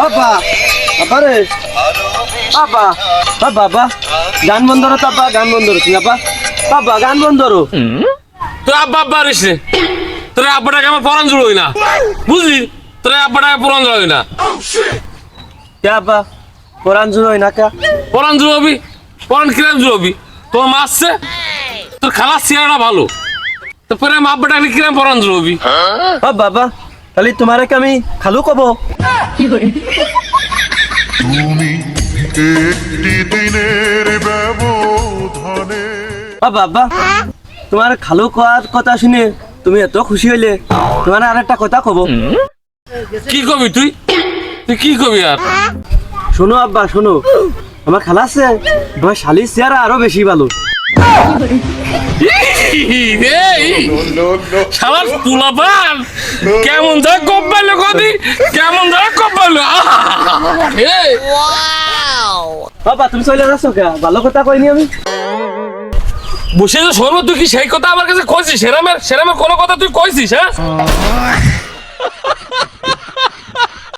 বাবা আবারে বাবা বাবা গান বন্ধ করো বাবা, গান বন্ধ করো বাবা, বাবা গান বন্ধ করো। তোর আব্বা আব্বা আরিস রে, তোর আব্বাটাকে আমার পরান জুড়োই না, বুঝলি? তোর আব্বাটাকে পরান জুড়োই না। কে আব্বা কোরআন জুড়োই না কে? পরান জুড়বি, পরান কিরাম জুড়বি? তোর মা আসছে, তোর খালার চেহারাটা ভালো, তারপরে আমার আব্বাটাকে কিরাম পরান জুড়বি? বাবা তাহলে তোমারে কি আমি খালু কব? তুমি একটি দিনের ব্যবধানে বাবা তোমার খালু কোয়ার কথা শুনে তুমি এত খুশি হইলে, তোমার আর একটা কথা কব। কি কবি তুই? তুই কি কবি আর? শোনো আব্বা শোনো, আমার খালা আছে, আমার শালির চেহারা আরো বেশি ভালো। শালার পোলাপান কেমন ধরে কপ পাইলো কদি, কেমন ধরে কপ পাইলো। বাবা তুমি চলে যাচ্ছ কে? ভালো কথা কইনি আমি। বসে যে শোনো, তুই কি সেই কথা আমার কাছে কইছিস? সেরামের কোনো কথা তুই কইছিস? হ্যাঁ